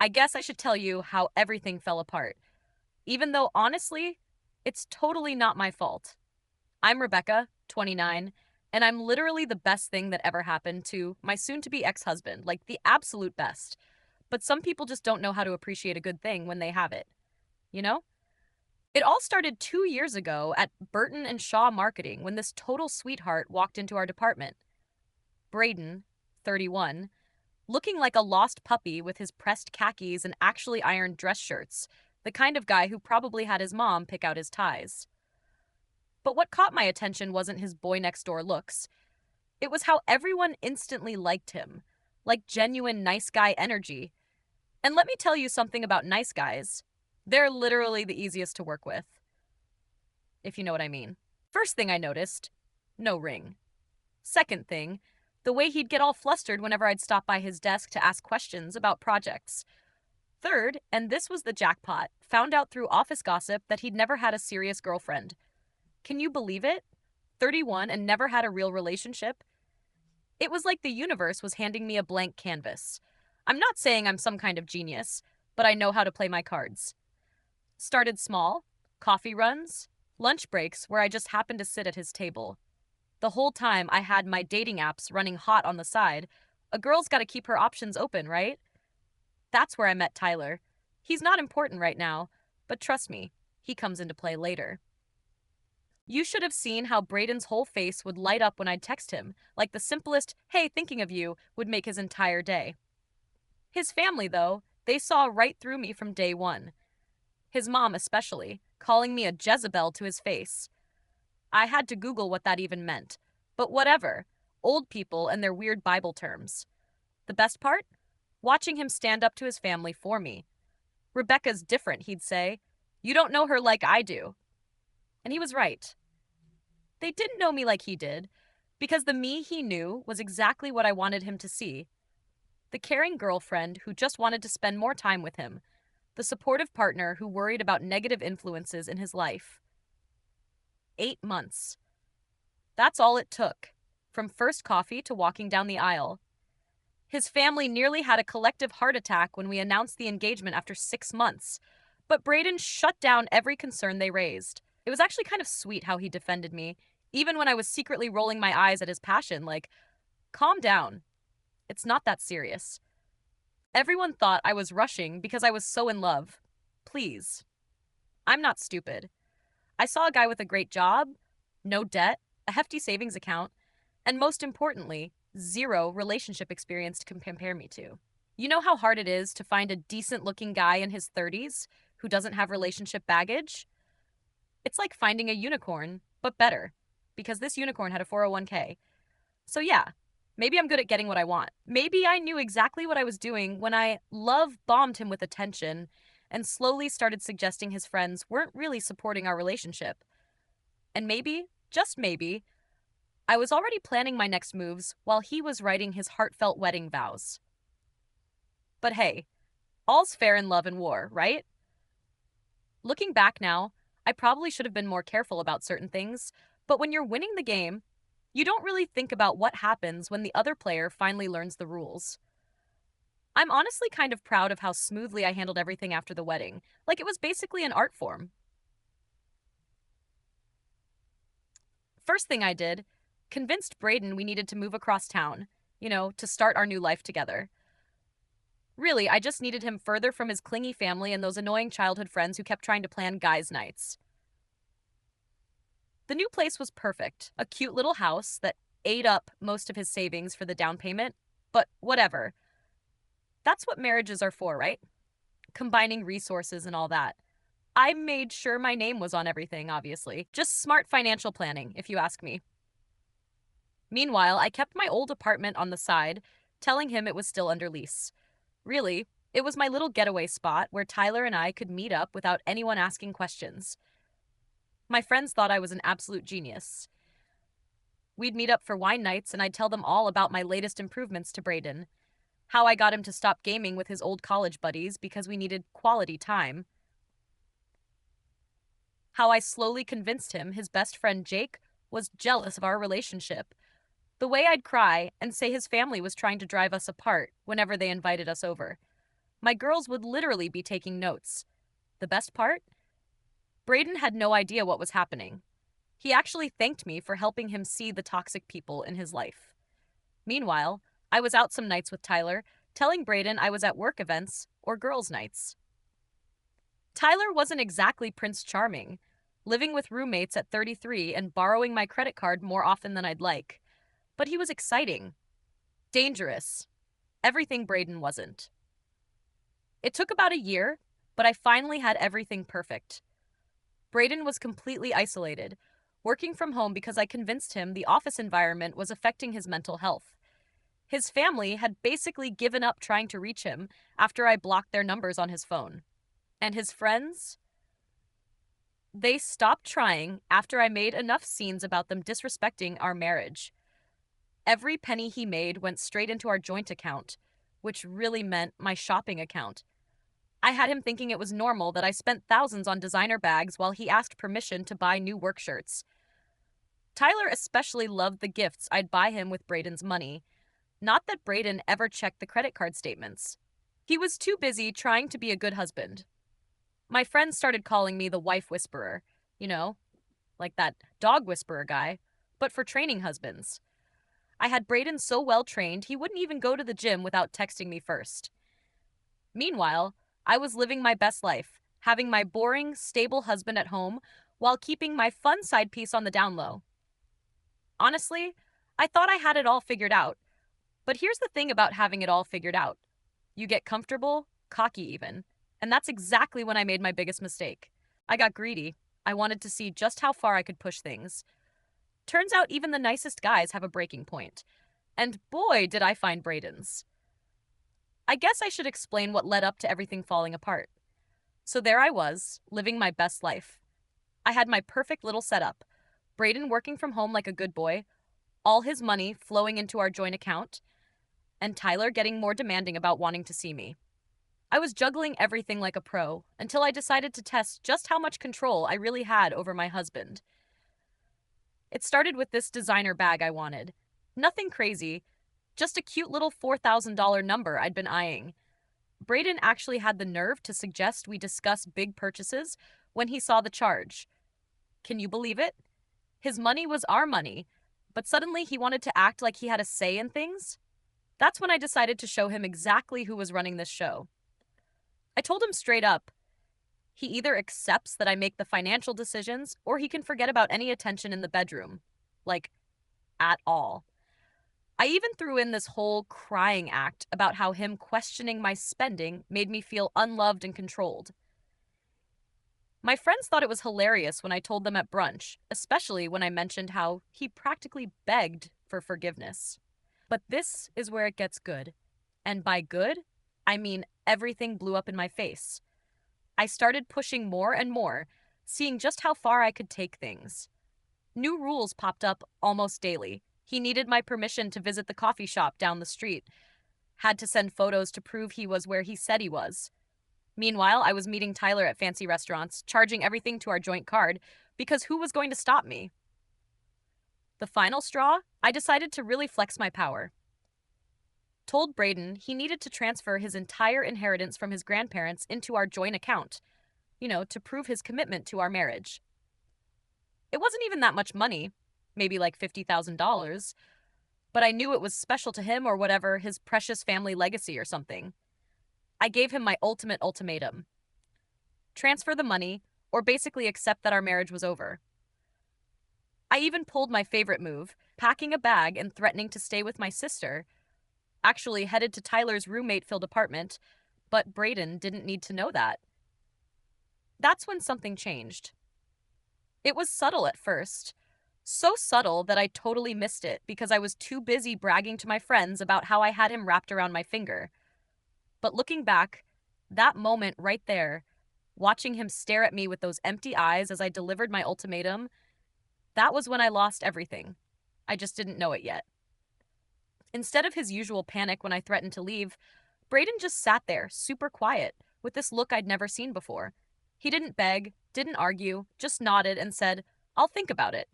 I guess I should tell you how everything fell apart, even though honestly, it's totally not my fault. I'm Rebecca, 29, and I'm literally the best thing that ever happened to my soon to be ex husband, like the absolute best. But some people just don't know how to appreciate a good thing when they have it, you know? It all started 2 years ago at Burton and Shaw Marketing when this total sweetheart walked into our department. Braden, 31, looking like a lost puppy with his pressed khakis and actually ironed dress shirts, the kind of guy who probably had his mom pick out his ties. But what caught my attention wasn't his boy next door looks. It was how everyone instantly liked him, like genuine nice guy energy. And let me tell you something about nice guys. They're literally the easiest to work with, if you know what I mean. First thing I noticed, no ring. Second thing, the way he'd get all flustered whenever I'd stop by his desk to ask questions about projects. Third, and this was the jackpot, found out through office gossip that he'd never had a serious girlfriend. Can you believe it? 31 and never had a real relationship? It was like the universe was handing me a blank canvas. I'm not saying I'm some kind of genius, but I know how to play my cards. Started small, coffee runs, lunch breaks where I just happened to sit at his table. The whole time I had my dating apps running hot on the side. A girl's got to keep her options open, right? That's where I met Tyler. He's not important right now, but trust me, he comes into play later. You should have seen how Braden's whole face would light up when I'd text him, like the simplest, hey, thinking of you, would make his entire day. His family, though, they saw right through me from day one. His mom, especially, calling me a Jezebel to his face. I had to Google what that even meant. But whatever. Old people and their weird Bible terms. The best part? Watching him stand up to his family for me. Rebecca's different, he'd say. You don't know her like I do. And he was right. They didn't know me like he did, because the me he knew was exactly what I wanted him to see. The caring girlfriend who just wanted to spend more time with him. The supportive partner who worried about negative influences in his life. 8 months. That's all it took, from first coffee to walking down the aisle. His family nearly had a collective heart attack when we announced the engagement after 6 months, but Braden shut down every concern they raised. It was actually kind of sweet how he defended me, even when I was secretly rolling my eyes at his passion, like, calm down. It's not that serious. Everyone thought I was rushing because I was so in love. Please. I'm not stupid. I saw a guy with a great job, no debt, a hefty savings account, and most importantly, zero relationship experience to compare me to. You know how hard it is to find a decent looking guy in his 30s who doesn't have relationship baggage? It's like finding a unicorn, but better, because this unicorn had a 401k. So yeah, maybe I'm good at getting what I want. Maybe I knew exactly what I was doing when I love bombed him with attention and slowly started suggesting his friends weren't really supporting our relationship. And maybe, just maybe, I was already planning my next moves while he was writing his heartfelt wedding vows. But hey, all's fair in love and war, right? Looking back now, I probably should have been more careful about certain things, but when you're winning the game, you don't really think about what happens when the other player finally learns the rules. I'm honestly kind of proud of how smoothly I handled everything after the wedding, like it was basically an art form. First thing I did, convinced Braden we needed to move across town, to start our new life together. Really, I just needed him further from his clingy family and those annoying childhood friends who kept trying to plan guys' nights. The new place was perfect, a cute little house that ate up most of his savings for the down payment, but whatever. That's what marriages are for, right? Combining resources and all that. I made sure my name was on everything, obviously. Just smart financial planning, if you ask me. Meanwhile, I kept my old apartment on the side, telling him it was still under lease. Really, it was my little getaway spot where Tyler and I could meet up without anyone asking questions. My friends thought I was an absolute genius. We'd meet up for wine nights and I'd tell them all about my latest improvements to Braden. How I got him to stop gaming with his old college buddies because we needed quality time. How I slowly convinced him his best friend Jake was jealous of our relationship. The way I'd cry and say his family was trying to drive us apart whenever they invited us over. My girls would literally be taking notes. The best part? Braden had no idea what was happening. He actually thanked me for helping him see the toxic people in his life. Meanwhile, I was out some nights with Tyler, telling Braden I was at work events or girls' nights. Tyler wasn't exactly Prince Charming, living with roommates at 33 and borrowing my credit card more often than I'd like. But he was exciting, dangerous, everything Braden wasn't. It took about a year, but I finally had everything perfect. Braden was completely isolated, working from home because I convinced him the office environment was affecting his mental health. His family had basically given up trying to reach him after I blocked their numbers on his phone. And his friends? They stopped trying after I made enough scenes about them disrespecting our marriage. Every penny he made went straight into our joint account, which really meant my shopping account. I had him thinking it was normal that I spent thousands on designer bags while he asked permission to buy new work shirts. Tyler especially loved the gifts I'd buy him with Braden's money. Not that Braden ever checked the credit card statements. He was too busy trying to be a good husband. My friends started calling me the wife whisperer, you know, like that dog whisperer guy, but for training husbands. I had Braden so well trained he wouldn't even go to the gym without texting me first. Meanwhile, I was living my best life, having my boring, stable husband at home while keeping my fun side piece on the down low. Honestly, I thought I had it all figured out. But here's the thing about having it all figured out: you get comfortable, cocky even. And that's exactly when I made my biggest mistake. I got greedy. I wanted to see just how far I could push things. Turns out even the nicest guys have a breaking point. And boy, did I find Braden's. I guess I should explain what led up to everything falling apart. So there I was, living my best life. I had my perfect little setup: Braden working from home like a good boy, all his money flowing into our joint account, and Tyler getting more demanding about wanting to see me. I was juggling everything like a pro until I decided to test just how much control I really had over my husband. It started with this designer bag I wanted. Nothing crazy, just a cute little $4,000 number I'd been eyeing. Braden actually had the nerve to suggest we discuss big purchases when he saw the charge. Can you believe it? His money was our money, but suddenly he wanted to act like he had a say in things? That's when I decided to show him exactly who was running this show. I told him straight up, he either accepts that I make the financial decisions or he can forget about any attention in the bedroom. Like, at all. I even threw in this whole crying act about how him questioning my spending made me feel unloved and controlled. My friends thought it was hilarious when I told them at brunch, especially when I mentioned how he practically begged for forgiveness. But this is where it gets good. And by good, I mean everything blew up in my face. I started pushing more and more, seeing just how far I could take things. New rules popped up almost daily. He needed my permission to visit the coffee shop down the street, had to send photos to prove he was where he said he was. Meanwhile, I was meeting Tyler at fancy restaurants, charging everything to our joint card, because who was going to stop me? The final straw, I decided to really flex my power. Told Braden he needed to transfer his entire inheritance from his grandparents into our joint account, to prove his commitment to our marriage. It wasn't even that much money, maybe like $50,000, but I knew it was special to him or whatever, his precious family legacy or something. I gave him my ultimate ultimatum: transfer the money, or basically accept that our marriage was over. I even pulled my favorite move, packing a bag and threatening to stay with my sister. Actually headed to Tyler's roommate-filled apartment, but Braden didn't need to know that. That's when something changed. It was subtle at first. So subtle that I totally missed it because I was too busy bragging to my friends about how I had him wrapped around my finger. But looking back, that moment right there, watching him stare at me with those empty eyes as I delivered my ultimatum, that was when I lost everything. I just didn't know it yet. Instead of his usual panic when I threatened to leave, Braden just sat there, super quiet, with this look I'd never seen before. He didn't beg, didn't argue, just nodded and said, "I'll think about it."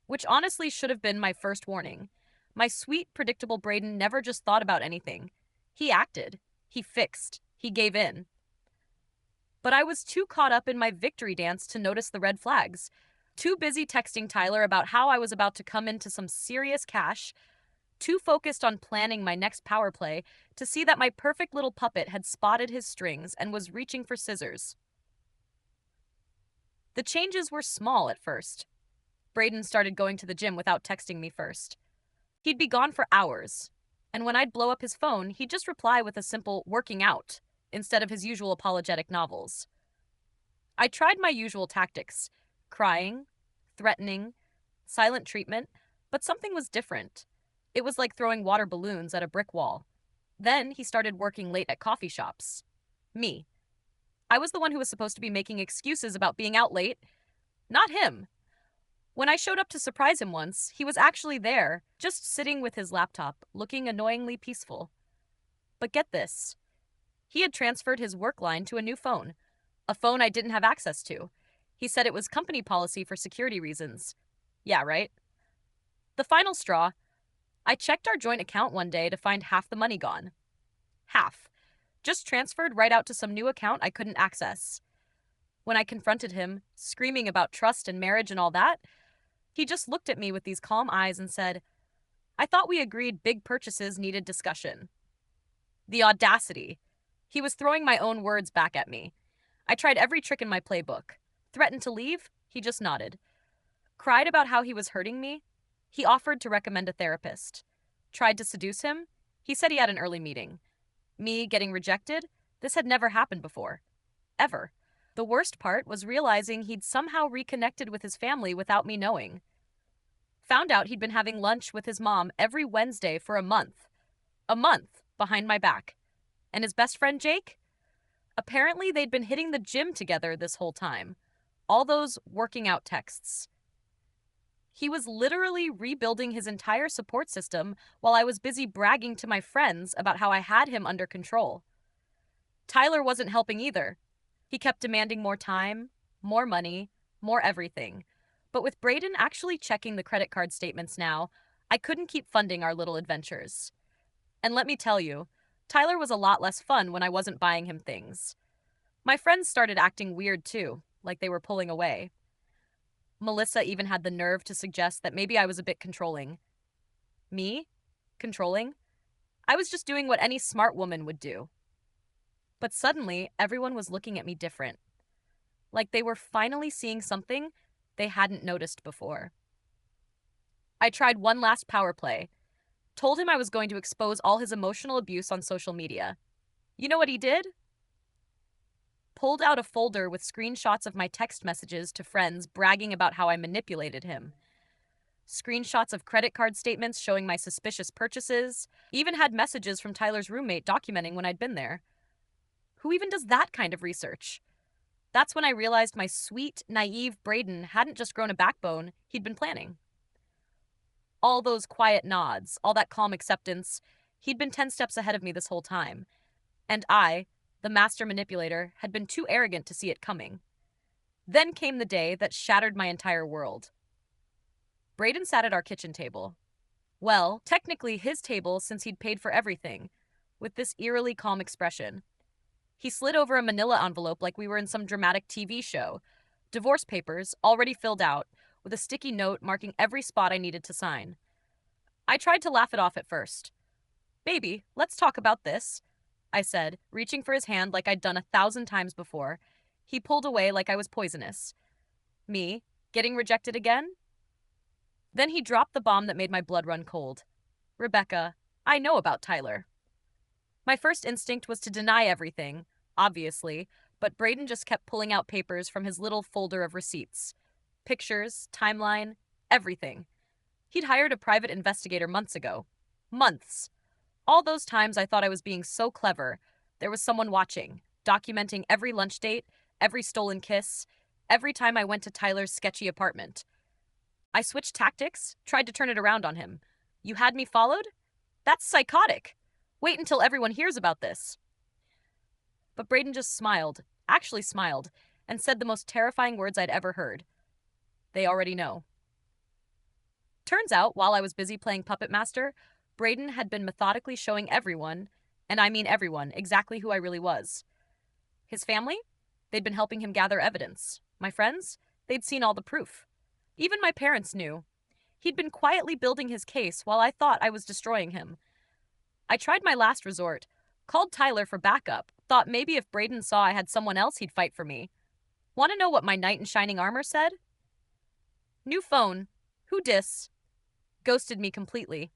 Which honestly should have been my first warning. My sweet, predictable Braden never just thought about anything. He acted. He fixed. He gave in. But I was too caught up in my victory dance to notice the red flags. Too busy texting Tyler about how I was about to come into some serious cash, too focused on planning my next power play to see that my perfect little puppet had spotted his strings and was reaching for scissors. The changes were small at first. Braden started going to the gym without texting me first. He'd be gone for hours, and when I'd blow up his phone, he'd just reply with a simple working out instead of his usual apologetic novels. I tried my usual tactics: crying, threatening, silent treatment, but something was different. It was like throwing water balloons at a brick wall. Then he started working late at coffee shops. Me. I was the one who was supposed to be making excuses about being out late, not him. When I showed up to surprise him once, he was actually there, just sitting with his laptop, looking annoyingly peaceful. But get this, he had transferred his work line to a new phone, a phone I didn't have access to. He said it was company policy for security reasons. Yeah, right? The final straw, I checked our joint account one day to find half the money gone. Half. Just transferred right out to some new account I couldn't access. When I confronted him, screaming about trust and marriage and all that, he just looked at me with these calm eyes and said, "I thought we agreed big purchases needed discussion." The audacity. He was throwing my own words back at me. I tried every trick in my playbook. Threatened to leave? He just nodded. Cried about how he was hurting me? He offered to recommend a therapist. Tried to seduce him? He said he had an early meeting. Me getting rejected? This had never happened before. Ever. The worst part was realizing he'd somehow reconnected with his family without me knowing. Found out he'd been having lunch with his mom every Wednesday for a month. A month behind my back. And his best friend Jake? Apparently they'd been hitting the gym together this whole time. All those working out texts. He was literally rebuilding his entire support system while I was busy bragging to my friends about how I had him under control. Tyler wasn't helping either. He kept demanding more time, more money, more everything. But with Braden actually checking the credit card statements now, I couldn't keep funding our little adventures. And let me tell you, Tyler was a lot less fun when I wasn't buying him things. My friends started acting weird too, like they were pulling away. Melissa even had the nerve to suggest that maybe I was a bit controlling. Me? Controlling? I was just doing what any smart woman would do. But suddenly, everyone was looking at me different. Like they were finally seeing something they hadn't noticed before. I tried one last power play. Told him I was going to expose all his emotional abuse on social media. You know what he did? Pulled out a folder with screenshots of my text messages to friends bragging about how I manipulated him. Screenshots of credit card statements showing my suspicious purchases. Even had messages from Tyler's roommate documenting when I'd been there. Who even does that kind of research? That's when I realized my sweet, naive Braden hadn't just grown a backbone, he'd been planning. All those quiet nods, all that calm acceptance, he'd been 10 steps ahead of me this whole time. And I, the master manipulator, had been too arrogant to see it coming. Then came the day that shattered my entire world. Braden sat at our kitchen table. Well, technically his table since he'd paid for everything, with this eerily calm expression. He slid over a manila envelope like we were in some dramatic TV show. Divorce papers, already filled out, with a sticky note marking every spot I needed to sign. I tried to laugh it off at first. "Baby, let's talk about this," I said, reaching for his hand like I'd done 1,000 times before. He pulled away like I was poisonous. Me, getting rejected again? Then he dropped the bomb that made my blood run cold. "Rebecca, I know about Tyler." My first instinct was to deny everything, obviously, but Braden just kept pulling out papers from his little folder of receipts. Pictures, timeline, everything. He'd hired a private investigator months ago. Months. All those times I thought I was being so clever. There was someone watching, documenting every lunch date, every stolen kiss, every time I went to Tyler's sketchy apartment. I switched tactics, tried to turn it around on him. "You had me followed? That's psychotic. Wait until everyone hears about this." But Braden just smiled, actually smiled, and said the most terrifying words I'd ever heard. "They already know." Turns out, while I was busy playing Puppet Master, Braden had been methodically showing everyone, And I mean everyone, exactly who I really was. His family? They'd been helping him gather evidence. My friends? They'd seen all the proof. Even my parents knew. He'd been quietly building his case while I thought I was destroying him. I tried my last resort, called Tyler for backup, thought maybe if Braden saw I had someone else he'd fight for me. Want to know what my knight in shining armor said? New phone. Who dis? Ghosted me completely.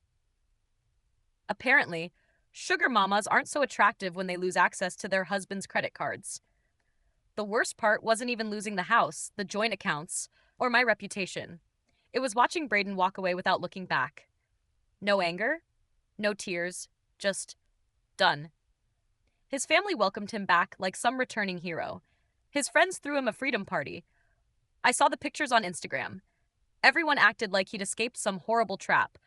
Apparently, sugar mamas aren't so attractive when they lose access to their husband's credit cards. The worst part wasn't even losing the house, the joint accounts, or my reputation. It was watching Braden walk away without looking back. No anger, no tears, just done. His family welcomed him back like some returning hero. His friends threw him a freedom party. I saw the pictures on Instagram. Everyone acted like he'd escaped some horrible trap.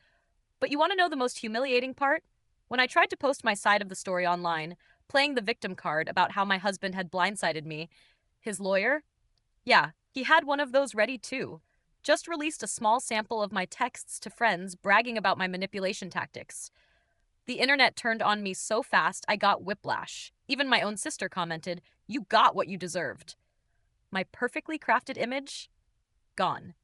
But you want to know the most humiliating part? When I tried to post my side of the story online, playing the victim card about how my husband had blindsided me, his lawyer, yeah, he had one of those ready too. Just released a small sample of my texts to friends bragging about my manipulation tactics. The internet turned on me so fast I got whiplash. Even my own sister commented, "You got what you deserved." My perfectly crafted image? Gone.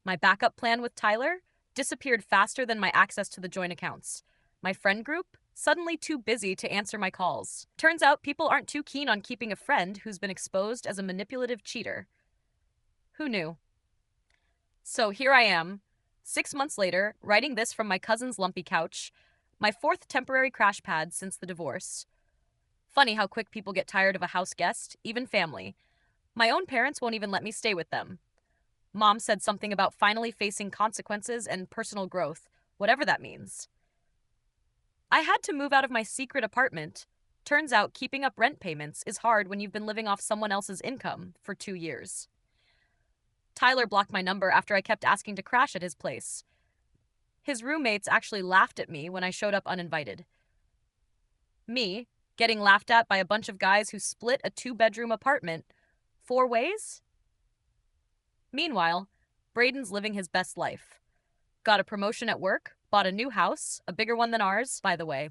My backup plan with Tyler disappeared faster than my access to the joint accounts. My friend group? Suddenly too busy to answer my calls. Turns out people aren't too keen on keeping a friend who's been exposed as a manipulative cheater. Who knew? So here I am, 6 months later, writing this from my cousin's lumpy couch, my fourth temporary crash pad since the divorce. Funny how quick people get tired of a house guest, even family. My own parents won't even let me stay with them. Mom said something about finally facing consequences and personal growth, whatever that means. I had to move out of my secret apartment. Turns out keeping up rent payments is hard when you've been living off someone else's income for 2 years. Tyler blocked my number after I kept asking to crash at his place. His roommates actually laughed at me when I showed up uninvited. Me, getting laughed at by a bunch of guys who split a 2-bedroom apartment 4 ways? Meanwhile, Braden's living his best life. Got a promotion at work, bought a new house, a bigger one than ours, by the way.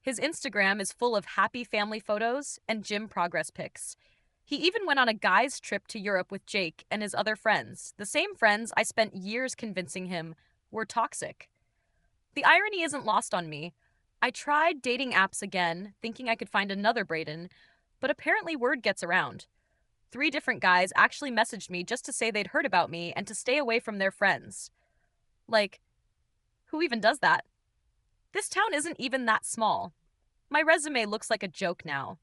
His Instagram is full of happy family photos and gym progress pics. He even went on a guy's trip to Europe with Jake and his other friends, the same friends I spent years convincing him were toxic. The irony isn't lost on me. I tried dating apps again, thinking I could find another Braden, but apparently word gets around. 3 different guys actually messaged me just to say they'd heard about me and to stay away from their friends. Like, who even does that? This town isn't even that small. My resume looks like a joke now.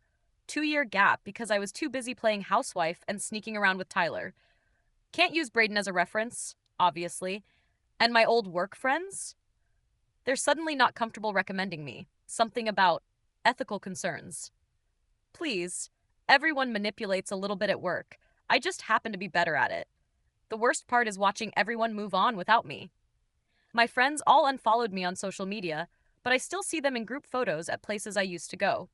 2-year gap because I was too busy playing housewife and sneaking around with Tyler. Can't use Braden as a reference, obviously. And my old work friends? They're suddenly not comfortable recommending me. Something about ethical concerns. Please, everyone manipulates a little bit at work. I just happen to be better at it. The worst part is watching everyone move on without me. My friends all unfollowed me on social media, but I still see them in group photos at places I used to go.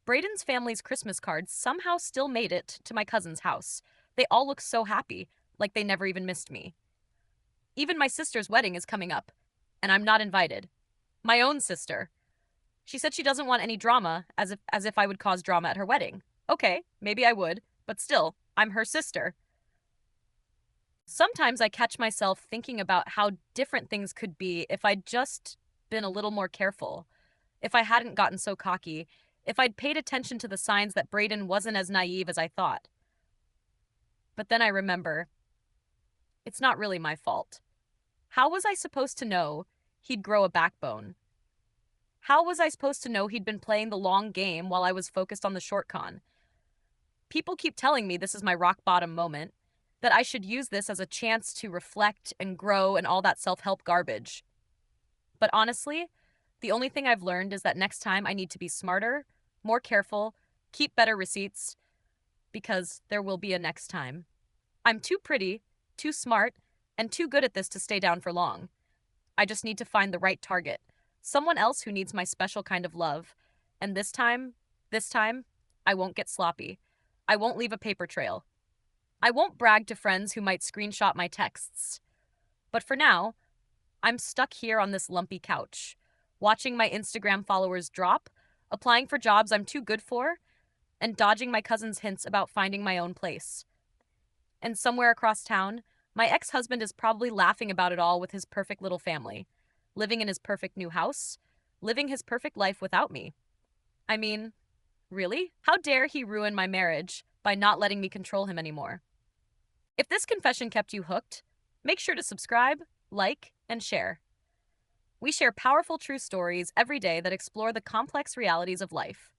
Braden's family's Christmas cards somehow still made it to my cousin's house. They all look so happy, like they never even missed me. Even my sister's wedding is coming up, and I'm not invited. My own sister. She said she doesn't want any drama, as if I would cause drama at her wedding. Okay, maybe I would, but still, I'm her sister. Sometimes I catch myself thinking about how different things could be if I'd just been a little more careful, if I hadn't gotten so cocky, if I'd paid attention to the signs that Braden wasn't as naive as I thought. But then I remember, it's not really my fault. How was I supposed to know he'd grow a backbone? How was I supposed to know he'd been playing the long game while I was focused on the short con? People keep telling me this is my rock bottom moment, that I should use this as a chance to reflect and grow and all that self-help garbage. But honestly, the only thing I've learned is that next time I need to be smarter, more careful, keep better receipts, because there will be a next time. I'm too pretty, too smart, and too good at this to stay down for long. I just need to find the right target, someone else who needs my special kind of love. And this time, I won't get sloppy. I won't leave a paper trail. I won't brag to friends who might screenshot my texts. But for now, I'm stuck here on this lumpy couch, watching my Instagram followers drop applying for jobs I'm too good for, and dodging my cousin's hints about finding my own place. And somewhere across town, my ex husband is probably laughing about it all with his perfect little family, living in his perfect new house, living his perfect life without me. I mean, really? How dare he ruin my marriage by not letting me control him anymore? If this confession kept you hooked, make sure to subscribe, like, and share. We share powerful true stories every day that explore the complex realities of life.